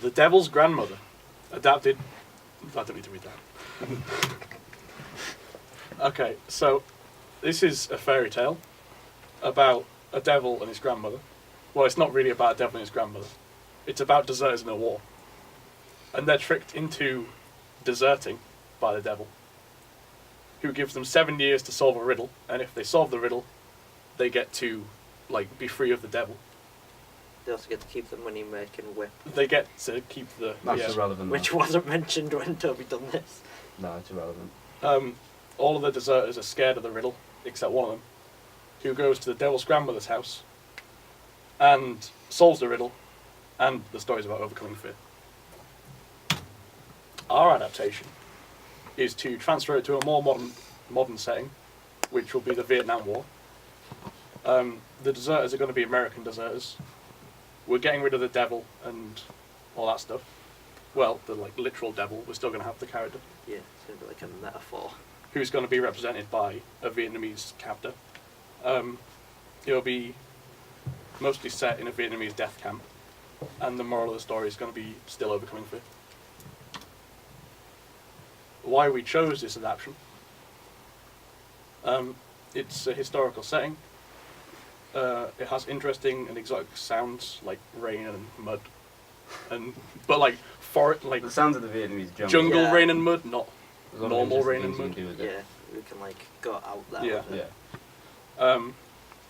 The Devil's Grandmother, adapted. I don't need to read that. Okay, so this is a fairy tale about a devil and his grandmother. Well, it's not really about a devil and his grandmother. It's about deserters in a war. And they're tricked into deserting by the devil, who gives them 7 years to solve a riddle, and if they solve the riddle, they get to, like, be free of the devil. They also get to keep the money-making whip. They get to keep the... That's irrelevant. Which wasn't mentioned when Toby done this. No, it's irrelevant. All of the deserters are scared of the riddle, except one of them, who goes to the devil's grandmother's house and solves the riddle, and the story's about overcoming fear. Our adaptation is to transfer it to a more modern setting, which will be the Vietnam War. The deserters are going to be American deserters. We're getting rid of the devil and all that stuff. Well, the literal devil. We're still going to have the character, Yeah, it's going to be like a metaphor. who's going to be represented by a Vietnamese captor. It'll be mostly set in a Vietnamese death camp, and the moral of the story is going to be still overcoming fear. Why we chose this adaptation? It's a historical setting. It has interesting and exotic sounds like rain and mud, but The sounds of the Vietnamese jungle Yeah. rain and mud, not There's a lot of normal interesting rain and things you mud. can do with Yeah, it. we can like go out there. Yeah. with it. Yeah.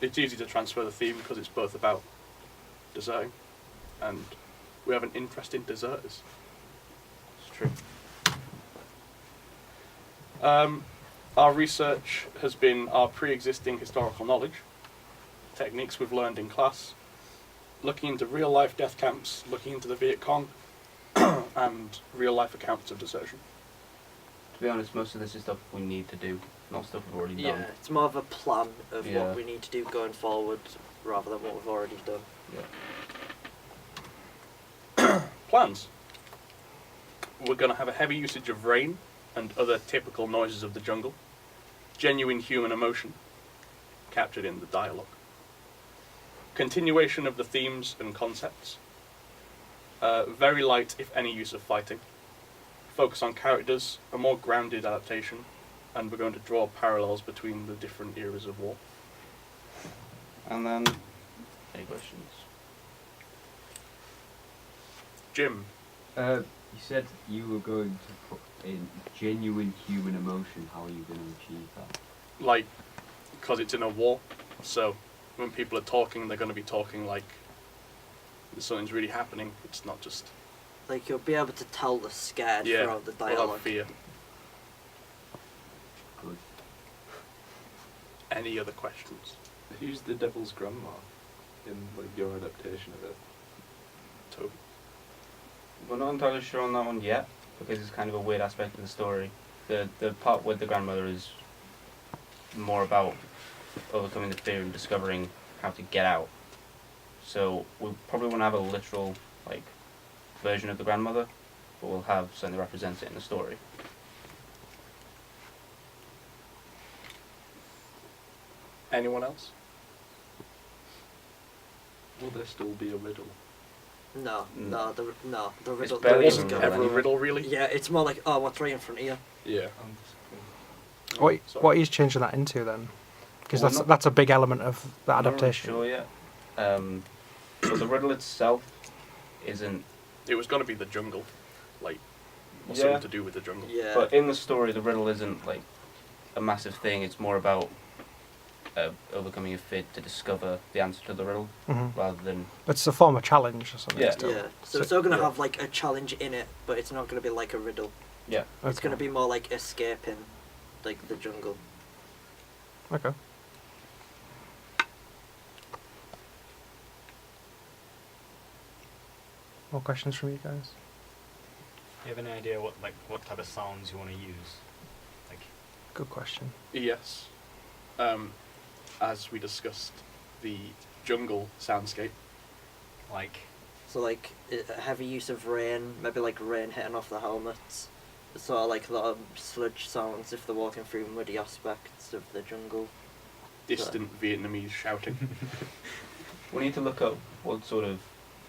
It's easy to transfer the theme because it's both about deserting, and we have an interest in deserters. It's true. Our research has been our pre-existing historical knowledge, techniques we've learned in class, looking into real-life death camps, looking into the Viet Cong, and real-life accounts of desertion. To be honest, most of this is stuff we need to do, not stuff we've already Yeah, done. it's more of a plan of Yeah. what we need to do going forward rather than what we've already done. Yeah. Plans. We're going to have a heavy usage of rain and other typical noises of the jungle, genuine human emotion captured in the dialogue, continuation of the themes and concepts, very light, if any, use of fighting, focus on characters, a more grounded adaptation, and we're going to draw parallels between the different eras of war. And then, any questions? Jim, You said you were going to put in genuine human emotion. How are you going to achieve that? because it's in a war, so when people are talking, they're going to be talking like something's really happening. It's not just Like you'll be able to tell the scared yeah, throughout the we'll have dialogue. fear. Good. Any other questions? Who's the devil's grandma in your adaptation of it? Toby? We're not entirely sure on that one yet, because it's kind of a weird aspect of the story. The part with the grandmother is more about overcoming the fear and discovering how to get out. So we probably won't have a literal version of the grandmother, but we'll have something that represents it in the story. Anyone else? Will there still be a riddle? No, No. the riddle. barely there isn't even gonna Ever be. a riddle, really? Yeah, it's more like, oh, what's right in front of you? Yeah. What he's changing that into then? Because Well, that's a big element of the I'm not really adaptation. sure yet. So the riddle itself isn't. It was going to be the jungle, or Yeah. something to do with the jungle. Yeah. But in the story, the riddle isn't a massive thing. It's more about overcoming a fear to discover the answer to the riddle, Mhm. rather than It's a form of challenge or something. Yeah. Still. yeah. So So- it's all gonna yeah. have like a challenge in it, but it's not gonna be like a riddle. yeah. It's Okay. gonna be more like escaping, like the jungle. Okay. More questions from you guys? Do you have any idea what type of sounds you want to use? Good question. Yes. As we discussed, the jungle soundscape. So like a heavy use of rain, maybe like rain hitting off the helmets. Sort of like a lot of sludge sounds if they're walking through muddy aspects of the jungle. Distant Vietnamese shouting. We need to look up what sort of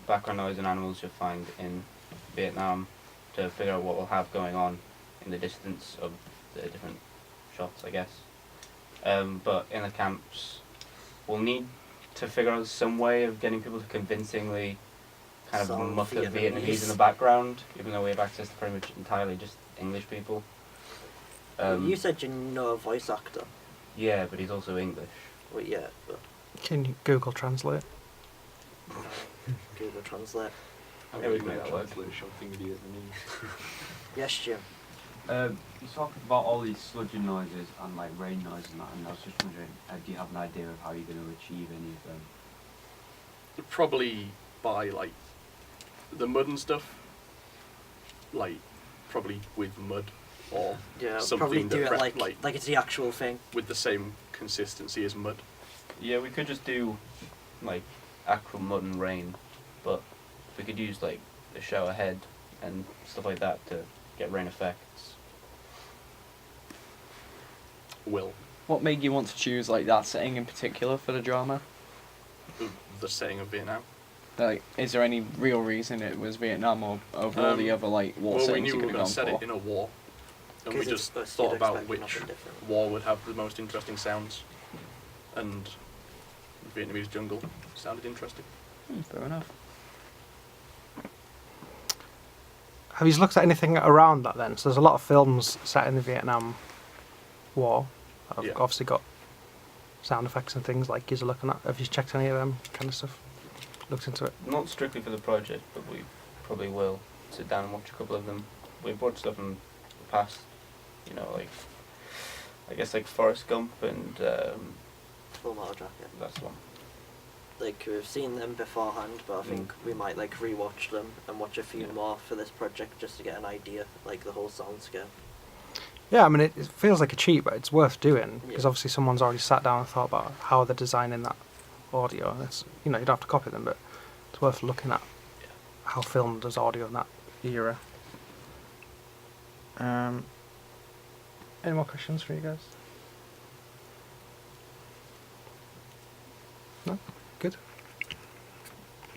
background noise and animals you'll find in Vietnam to figure out what we'll have going on in the distance of the different shots, I guess. But in the camps, we'll need to figure out some way of getting people to convincingly kind of Sound mutter Vietnamese in Vietnamese. the background, even though we have access to pretty much entirely just English people. You said you know a voice actor. Yeah, but he's also English. Well, yeah, but Can you Google Translate? Google Translate. Yeah, we can make that work. Translate something Vietnamese. Yes, Jim. You talked about all these sludging noises and like rain noise and that, and I was just wondering, do you have an idea of how you're going to achieve any of them? Probably by like the mud and stuff. Like probably with mud or Yeah, something probably do that it like it's the actual thing. with the same consistency as mud. Yeah, we could just do like actual mud and rain, but we could use like the shower head and stuff like that to get rain effects. Will What made you want to choose like that setting in particular for the drama? the setting of Vietnam. Like, is there any real reason it was Vietnam or over all the other like war Well, we settings knew you we could were have going to gone set for? it in a war, and we 'Cause just it's- thought you'd about expect which nothing different. war would have the most interesting sounds, and Vietnamese jungle sounded interesting. Fair enough. Have you looked at anything around that then? So there's a lot of films set in the Vietnam War. I've Yeah. obviously got sound effects and things like you're looking at. Have you checked any of them kind of stuff? Looked into it? Not strictly for the project, but we probably will sit down and watch a couple of them. We've watched stuff in the past, you know, like I guess like Forrest Gump and Full Metal Jacket. that's the one. Like we've seen them beforehand, but I think we might like rewatch them and watch a few Yeah. more for this project just to get an idea, like the whole soundscape. Yeah, I mean, it feels like a cheat, but it's worth doing because Yeah. obviously someone's already sat down and thought about how they're designing that audio. And it's, you know, you don't have to copy them, but it's worth looking at how film does audio in that era. Any more questions for you guys? No? Good.